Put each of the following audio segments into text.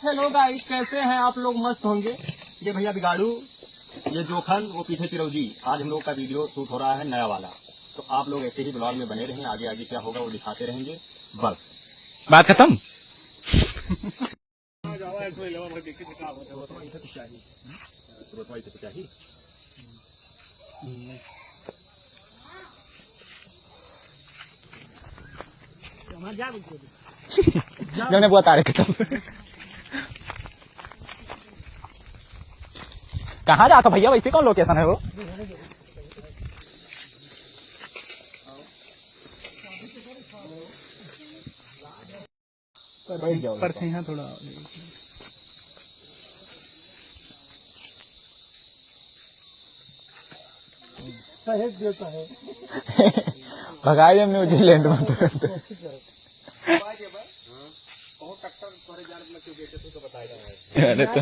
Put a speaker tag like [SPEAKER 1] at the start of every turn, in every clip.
[SPEAKER 1] Hello guys, कैसे हैं आप लोग? मस्त होंगे। ये भैया बिगाड़ू, ये जोखन, वो पीछे चिरौजी। आज हम लोग का वीडियो शूट हो रहा है नया वाला, तो आप लोग ऐसे ही ब्लॉग में बने रहें। आगे आगे क्या होगा वो दिखाते रहेंगे। बस
[SPEAKER 2] बात खत्म। जब ने बुआ तारे खत्म। कहाँ जाता भैया? वैसे कौन लोकेशन है वो? पर से यहाँ थोड़ा भगाए जब न्यूजीलैंड में अरे तो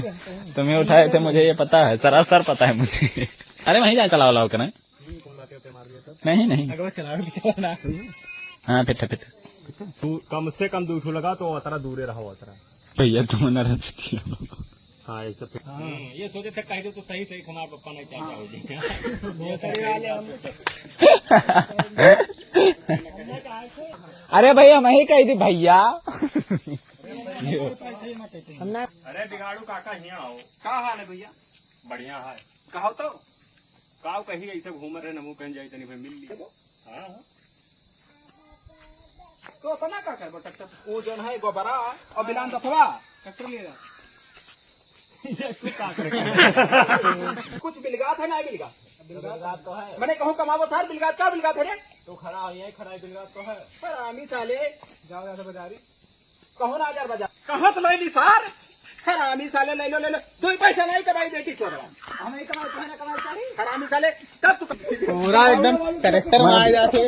[SPEAKER 2] तुम्हें उठाए थे, मुझे ये पता है, सरासर पता है मुझे। अरे वहीं जाए चलाओ लाओ कर। नहीं नहीं, हाँ पिट पिट।
[SPEAKER 1] तू कम से कम दूर लगा तो अतरा दूरे रहो अतरा।
[SPEAKER 2] भैया तुम न रचती हो।
[SPEAKER 1] हाँ ऐसे
[SPEAKER 3] ये सोचे थे कह दो तो सही सही हमारे पप्पा नहीं क्या
[SPEAKER 2] अरे भैया मैं ही कही थी भैया।
[SPEAKER 1] अरे बिगाड़ू काका यहाँ आओ।
[SPEAKER 3] का हाल है भैया?
[SPEAKER 1] बढ़िया है।
[SPEAKER 3] कहो तो
[SPEAKER 1] काव कहीं ऐसे घूम रहे नमू कहीं जाए तनी मिल ली। हाँ
[SPEAKER 3] तो अपना का कर ट्रैक्टर वो जो है गोबरा और बिलान दफवा ट्रैक्टर ले कुछ बिलगात है ना? बिलगात तो है। मैंने कहूँ कमावो सार बिलगात का बिलगात है
[SPEAKER 1] तो खड़ा हो यही खड़ा है। बिलगात तो है
[SPEAKER 3] पर आमी साले
[SPEAKER 1] जाओ जाते बाजारी।
[SPEAKER 3] कहो ना 1000 बाजार कहाँ तो ले ली सार। हरामी साले ले लो 2 पैसा नहीं कमाई बेटी छोड़ा हमें कमाई तो है ना कमाई चाहिए। हरामी साले तब तो
[SPEAKER 2] पूरा एकदम कैरेक्टर में आ जाते।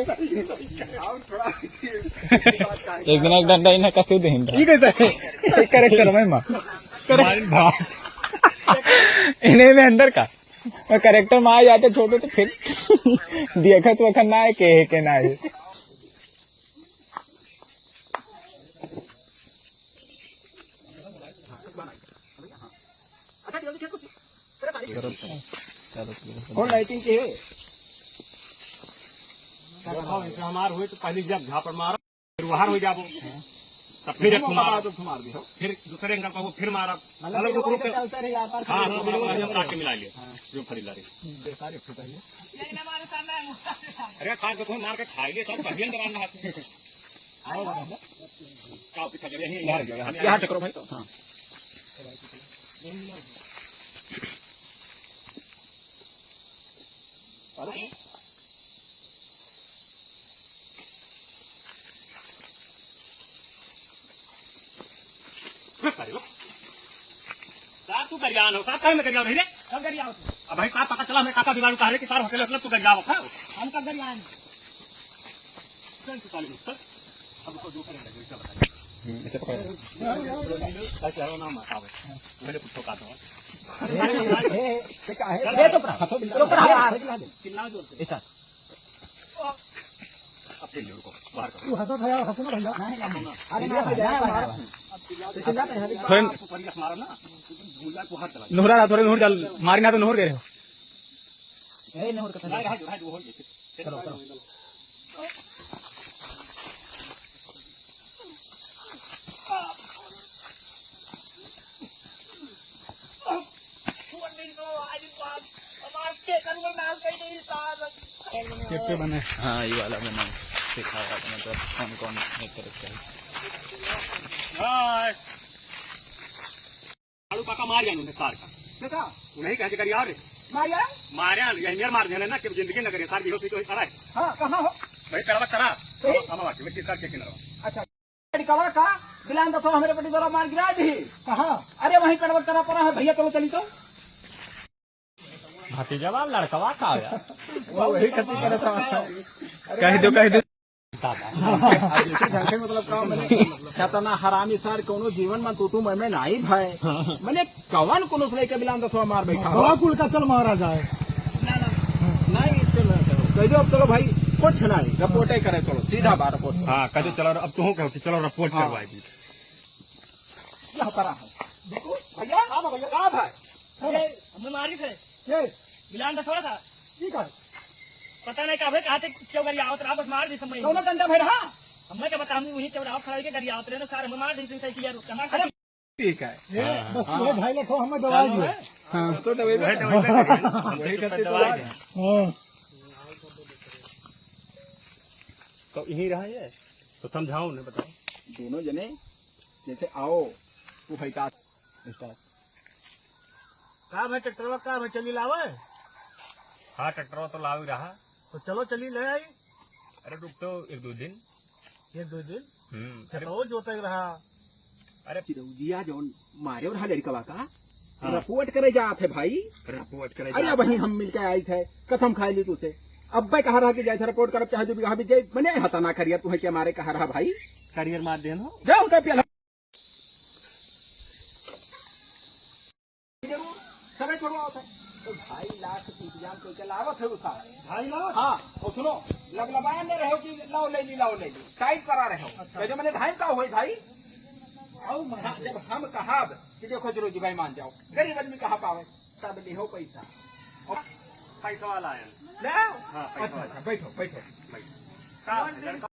[SPEAKER 2] एक दिन एक डंडा इन्हें कसू दे कैरेक्टर में माँ इन्हें में अंदर का कैरेक्टर में आ जाते छोटे तो फिर देखत वखत ना है के ना है।
[SPEAKER 3] और लाइटिंग के
[SPEAKER 1] हमार हुए तो पहले जब झापड़ मारो फिर वहां हो जाबो, तब फिर एक मार दो, फिर दूसरे एंगल पर फिर मारा अलग ग्रुप पे। हां काट के मिला लिया जो खरीदा रही सारे फुटाइए। अरे खा के मार के खाइए सब बढ़िया दरान हाथ में आओ का पीछा कर यही यहां करो भाई। तो हां तू गरियान हो का में गरियान रे कब गरियान अब भाई का पता चला मैं काका बिगाड़ू कह रहे कि सार होटल तू गरियान हो हम का गरियान चल तू साले मुझसे अब को जो करेंगे इसका बता ऐसे पकड़ क्या हो नाम बताओ मैंने पूछो का तो ये तो पर यार कितना जोर से ऐसा अब चल रुको बाहर तू हंसो भैया हंसो ना भैया अरे मारो ना
[SPEAKER 2] नोहरा ना थोड़े नोहर डाल मारी ना तो नोहर दे रहे हो।
[SPEAKER 3] ए नोहर का
[SPEAKER 1] चलो चलो
[SPEAKER 2] कैसे बने? हाँ ये वाला बना सिखाया मतलब कौन कौन एक तरह से
[SPEAKER 1] आलू पाका मार जाने ने कार का देखा उन्हें कह के करी यार मारिया यही मार देने ना कि जिंदगी न करे सार भी होती तो करा है।
[SPEAKER 3] हां कहां हो
[SPEAKER 1] भाई करवा करा हम बाकी में किसका के किनारा।
[SPEAKER 3] अच्छा कवा का बिलान तो हमारे पटी जरा मार गिरा दी कहां? अरे वहीं कड़वट करा पड़ा है भैया। चलो चली तो
[SPEAKER 1] भतीजा लड़कवा का आया
[SPEAKER 3] वही खती करे था
[SPEAKER 2] कह दो
[SPEAKER 3] मतलब का मैंने ना हरामी सार कोनो जीवन में तू मैं नहीं भाई मैंने कवन कोनो लेके बिलान तो मार बैठा
[SPEAKER 1] गवा कुल का चल मारा जाए
[SPEAKER 3] नहीं कह दो। अब चलो भाई कुछ नहीं रिपोर्ट करे चलो सीधा बात रिपोर्ट।
[SPEAKER 1] हाँ कह दो चलो अब तो हो चलो रिपोर्ट करवाएगी
[SPEAKER 3] क्या करा है देखो भैया का भाई
[SPEAKER 1] हमें मारी थे मिलान था थोड़ा था
[SPEAKER 3] ठीक है
[SPEAKER 1] पता नहीं कहा कहा थे क्यों गरिया आवत रहा बस मार दी समय
[SPEAKER 3] दोनों डंडा भाई रहा
[SPEAKER 1] हमें क्या बता हम वही चौड़ा खड़ा के गरिया आवत रहे सारे हमें मार दी सही किया रुकना
[SPEAKER 3] ठीक है
[SPEAKER 4] बस ये ढाई लाख हमें दवा दिए
[SPEAKER 3] तो दवाई
[SPEAKER 1] तो यही रहा है तो समझाओ ने बताओ
[SPEAKER 3] दोनों जने जैसे आओ तू भाई का
[SPEAKER 4] का भाई ट्रैक्टर का भाई चली लावे
[SPEAKER 1] हाँ ट्रैक्टर तो लाओ ही रहा
[SPEAKER 4] तो चलो चली ले आई
[SPEAKER 1] अरे रुक तो एक दो दिन
[SPEAKER 4] एक दो दिन
[SPEAKER 1] अरे
[SPEAKER 4] तो जोते रहा
[SPEAKER 1] अरे
[SPEAKER 3] दिया जो मारे और लड़का का रपुअट करे जात है भाई
[SPEAKER 1] रपुअट करे
[SPEAKER 3] अरे वही हम मिलके आई थे कसम खाई ली तुझसे अब भाई कहा रहा कि जैसे रिपोर्ट कर चाहे जो भी कहा भी जय मैंने हता ना करिया तुम्हें क्या मारे कहा रहा भाई
[SPEAKER 1] करियर मार देना
[SPEAKER 3] जाओ उनका प्याला समय छोड़वा होता है तो 2.5 लाख इंतजाम करके लावत है उसा
[SPEAKER 4] 2.5 लाख
[SPEAKER 3] हाँ और सुनो लगलबाया नहीं रहो कि लाओ ले ली टाइट करा रहे हो जो मैंने ढाई का हो भाई हाँ, जब हम कहा कि देखो जरूर जी भाई मान जाओ गरीब आदमी कहा पावे तब लिहो पैसा
[SPEAKER 1] पैसा वाला आया
[SPEAKER 3] ले आओ। अच्छा बैठो बैठो
[SPEAKER 1] का